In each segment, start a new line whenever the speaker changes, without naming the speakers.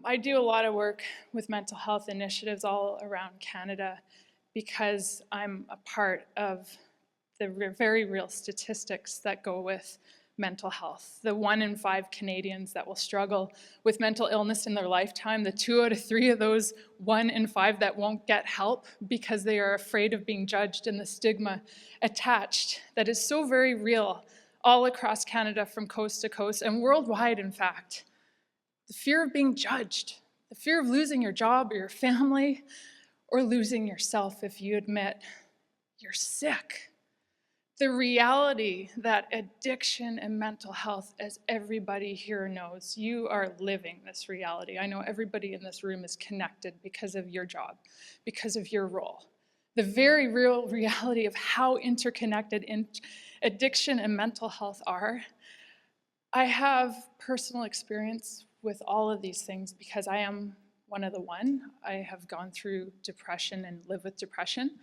I do a lot of work with mental health initiatives all around Canada because I'm a part of the very real statistics that go with mental health. The 1 in 5 Canadians that will struggle with mental illness in their lifetime, the 2 out of 3 of those 1 in 5 that won't get help because they are afraid of being judged and the stigma attached that is so very real all across Canada from coast to coast and worldwide, in fact. The fear of being judged, the fear of losing your job or your family, or losing yourself if you admit you're sick. The reality that addiction and mental health, as everybody here knows, you are living this reality. I know everybody in this room is connected because of your job, because of your role. The very real reality of how interconnected addiction and mental health are. I have personal experience with all of these things because I am one of the one. I have gone through depression and live with depression.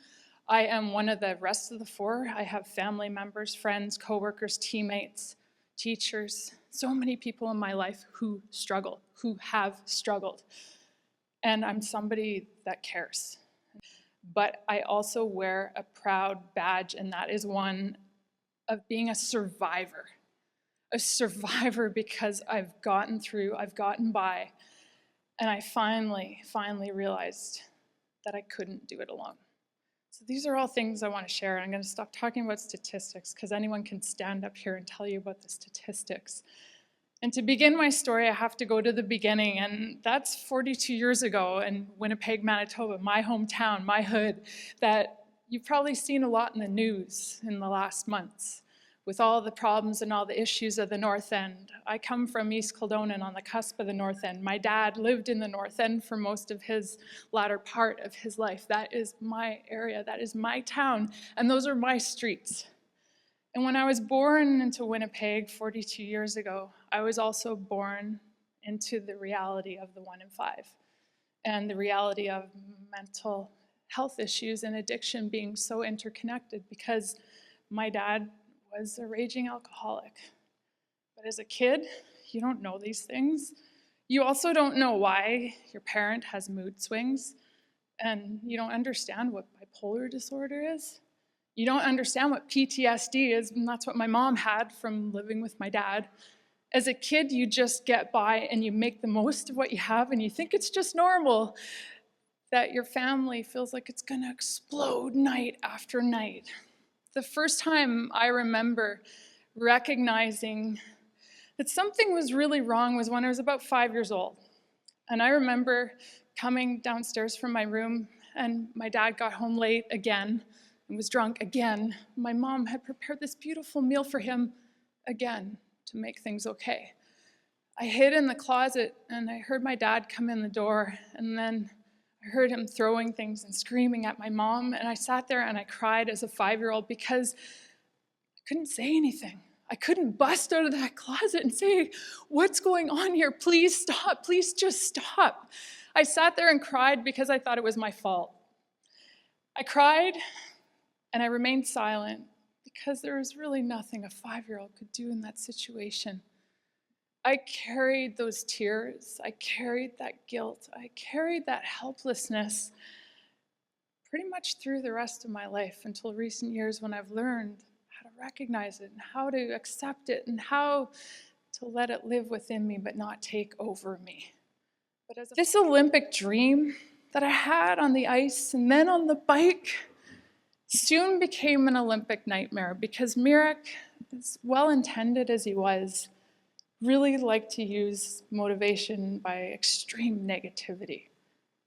I am one of the rest of the 4. I have family members, friends, coworkers, teammates, teachers, so many people in my life who struggle, who have struggled. And I'm somebody that cares. But I also wear a proud badge, and that is one of being a survivor. A survivor because I've gotten through, I've gotten by, and I finally realized that I couldn't do it alone. So these are all things I want to share, and I'm going to stop talking about statistics because anyone can stand up here and tell you about the statistics. And to begin my story, I have to go to the beginning, and that's 42 years ago in Winnipeg, Manitoba, my hometown, my hood, that you've probably seen a lot in the news in the last months, with all the problems and all the issues of the North End. I come from East Kildonan on the cusp of the North End. My dad lived in the North End for most of his latter part of his life. That is my area, that is my town, and those are my streets. And when I was born into Winnipeg 42 years ago, I was also born into the reality of the 1 in 5 and the reality of mental health issues and addiction being so interconnected because my dad was a raging alcoholic. But as a kid, you don't know these things. You also don't know why your parent has mood swings, and you don't understand what bipolar disorder is. You don't understand what PTSD is, and that's what my mom had from living with my dad. As a kid, you just get by and you make the most of what you have, and you think it's just normal that your family feels like it's gonna explode night after night. The first time I remember recognizing that something was really wrong was when I was about 5 years old. And I remember coming downstairs from my room, and my dad got home late again and was drunk again. My mom had prepared this beautiful meal for him again to make things okay. I hid in the closet, and I heard my dad come in the door, and then I heard him throwing things and screaming at my mom, and I sat there and I cried as a 5-year-old because I couldn't say anything. I couldn't bust out of that closet and say, "What's going on here? Please stop. Please just stop." I sat there and cried because I thought it was my fault. I cried and I remained silent because there was really nothing a 5-year-old could do in that situation. I carried those tears, I carried that guilt, I carried that helplessness pretty much through the rest of my life until recent years when I've learned how to recognize it and how to accept it and how to let it live within me but not take over me. But as this Olympic dream that I had on the ice and then on the bike soon became an Olympic nightmare because Mirek, as well-intended as he was, really liked to use motivation by extreme negativity.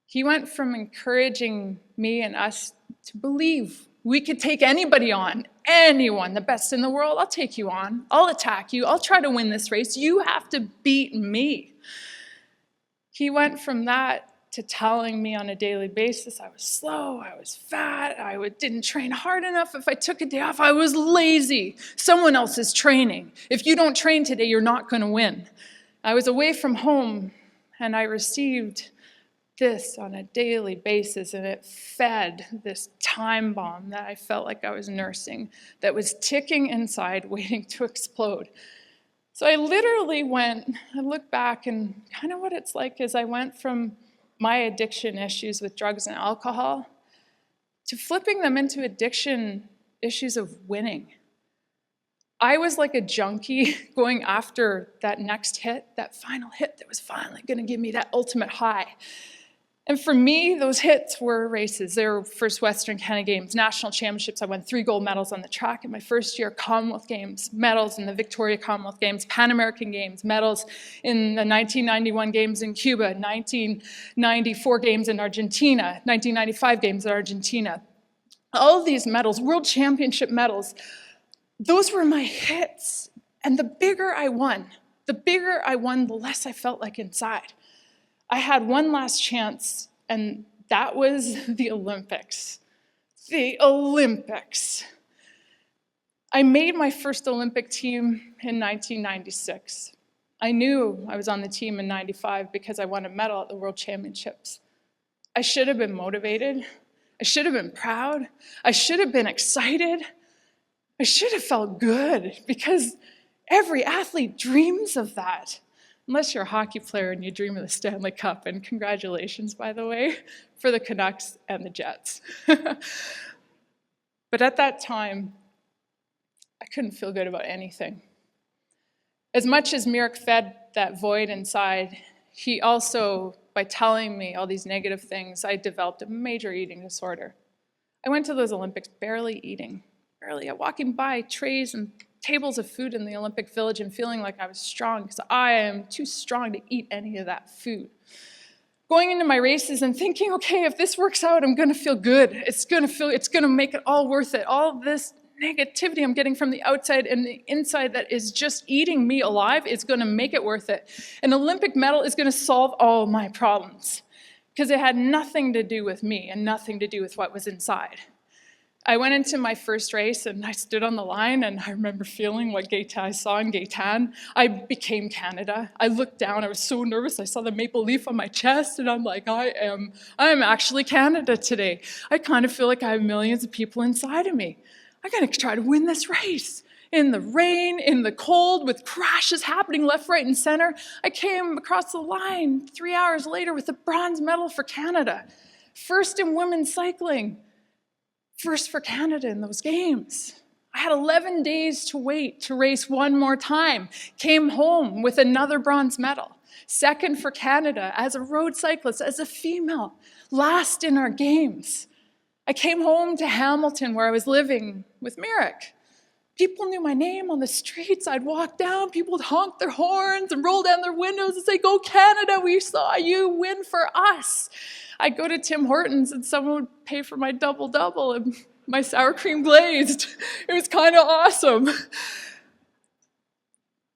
He went from encouraging me and us to believe we could take anybody on, anyone, the best in the world. I'll take you on, I'll attack you, I'll try to win this race. You have to beat me. He went from that to telling me on a daily basis I was slow, I was fat, I didn't train hard enough. If I took a day off, I was lazy. Someone else is training. If you don't train today, you're not going to win. I was away from home, and I received this on a daily basis, and it fed this time bomb that I felt like I was nursing, that was ticking inside, waiting to explode. So I literally I look back and kind of what it's like is I went from my addiction issues with drugs and alcohol to flipping them into addiction issues of winning. I was like a junkie going after that next hit, that final hit that was finally going to give me that ultimate high. And for me, those hits were races. They were first Western Canada Games, national championships. I won 3 gold medals on the track in my first year, Commonwealth Games, medals in the Victoria Commonwealth Games, Pan American Games, medals in the 1991 Games in Cuba, 1994 Games in Argentina, 1995 Games in Argentina. All of these medals, world championship medals, those were my hits. And the bigger I won, the less I felt like inside. I had one last chance, and that was the Olympics. The Olympics. I made my first Olympic team in 1996. I knew I was on the team in 95 because I won a medal at the World Championships. I should have been motivated. I should have been proud. I should have been excited. I should have felt good because every athlete dreams of that. Unless you're a hockey player and you dream of the Stanley Cup, and congratulations, by the way, for the Canucks and the Jets. But at that time, I couldn't feel good about anything. As much as Mirek fed that void inside, he also, by telling me all these negative things, I developed a major eating disorder. I went to those Olympics barely eating, walking by trays and tables of food in the Olympic Village and feeling like I was strong because I am too strong to eat any of that food. Going into my races and thinking, okay, if this works out, I'm gonna feel good. It's gonna make it all worth it. All this negativity I'm getting from the outside and the inside that is just eating me alive is gonna make it worth it. An Olympic medal is gonna solve all my problems because it had nothing to do with me and nothing to do with what was inside. I went into my first race and I stood on the line and I remember feeling what I saw in Gaetan. I became Canada. I looked down, I was so nervous. I saw the maple leaf on my chest and I'm like, I am actually Canada today. I kind of feel like I have millions of people inside of me. I'm gonna try to win this race. In the rain, in the cold, with crashes happening left, right, and center. I came across the line 3 hours later with a bronze medal for Canada. First in women's cycling. First for Canada in those games. I had 11 days to wait to race one more time. Came home with another bronze medal. Second for Canada as a road cyclist, as a female. Last in our games. I came home to Hamilton where I was living with Mirek. People knew my name on the streets. I'd walk down, people would honk their horns and roll down their windows and say, "Go Canada, we saw you win for us." I'd go to Tim Hortons and someone would pay for my double-double and my sour cream glazed. It was kind of awesome.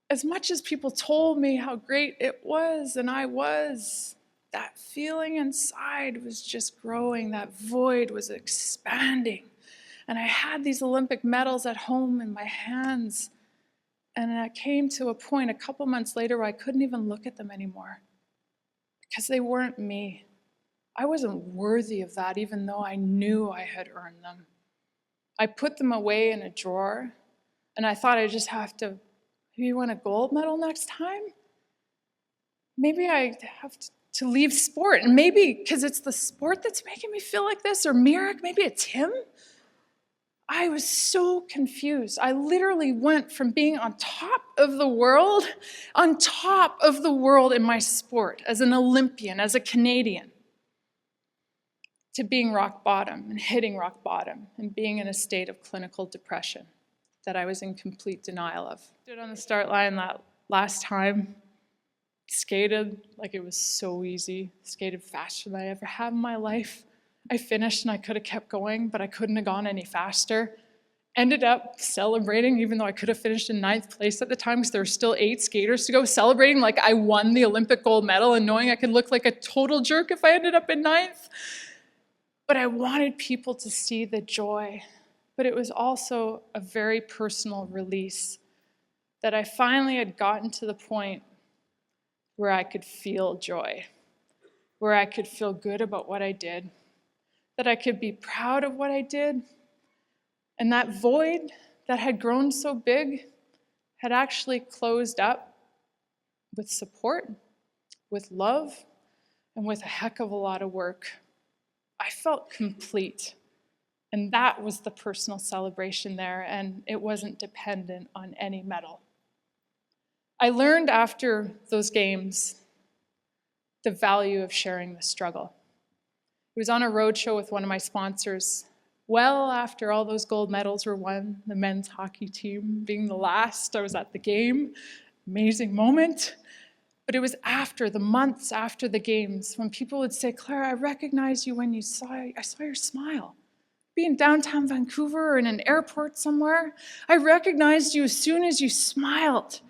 As much as people told me how great it was, and I was, that feeling inside was just growing. That void was expanding. And I had these Olympic medals at home in my hands. And I came to a point a couple months later where I couldn't even look at them anymore because they weren't me. I wasn't worthy of that, even though I knew I had earned them. I put them away in a drawer, and I thought I just have to, maybe win a gold medal next time? Maybe I have to leave sport, and maybe because it's the sport that's making me feel like this, or Mirek, maybe it's him? I was so confused. I literally went from being on top of the world in my sport, as an Olympian, as a Canadian, to being rock bottom and hitting rock bottom and being in a state of clinical depression that I was in complete denial of. Stood on the start line that last time, skated like it was so easy, skated faster than I ever have in my life. I finished and I could have kept going, but I couldn't have gone any faster. Ended up celebrating, even though I could have finished in 9th place at the time because there were still 8 skaters to go, celebrating like I won the Olympic gold medal and knowing I could look like a total jerk if I ended up in 9th. But I wanted people to see the joy. But it was also a very personal release that I finally had gotten to the point where I could feel joy, where I could feel good about what I did, that I could be proud of what I did. And that void that had grown so big had actually closed up with support, with love, and with a heck of a lot of work. I felt complete. And that was the personal celebration there, and it wasn't dependent on any medal. I learned after those games the value of sharing the struggle. It was on a roadshow with one of my sponsors, well after all those gold medals were won, the men's hockey team being the last. I was at the game, amazing moment. But it was after, the months after the games, when people would say, Clara, I recognized you when I saw your smile. Be in downtown Vancouver or in an airport somewhere. I recognized you as soon as you smiled.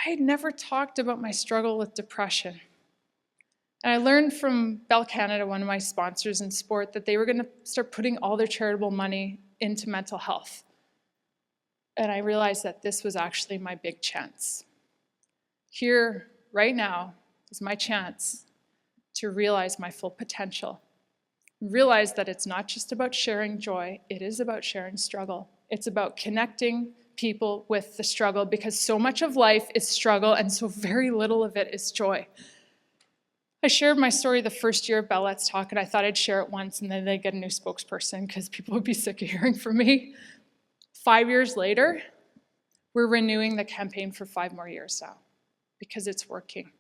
I had never talked about my struggle with depression. And I learned from Bell Canada, one of my sponsors in sport, that they were going to start putting all their charitable money into mental health. And I realized that this was actually my big chance. Here, right now, is my chance to realize my full potential. Realize that it's not just about sharing joy, it is about sharing struggle. It's about connecting people with the struggle, because so much of life is struggle and so very little of it is joy. I shared my story the first year of Bell Let's Talk, and I thought I'd share it once and then they'd get a new spokesperson because people would be sick of hearing from me. 5 years later, we're renewing the campaign for 5 more years now because it's working.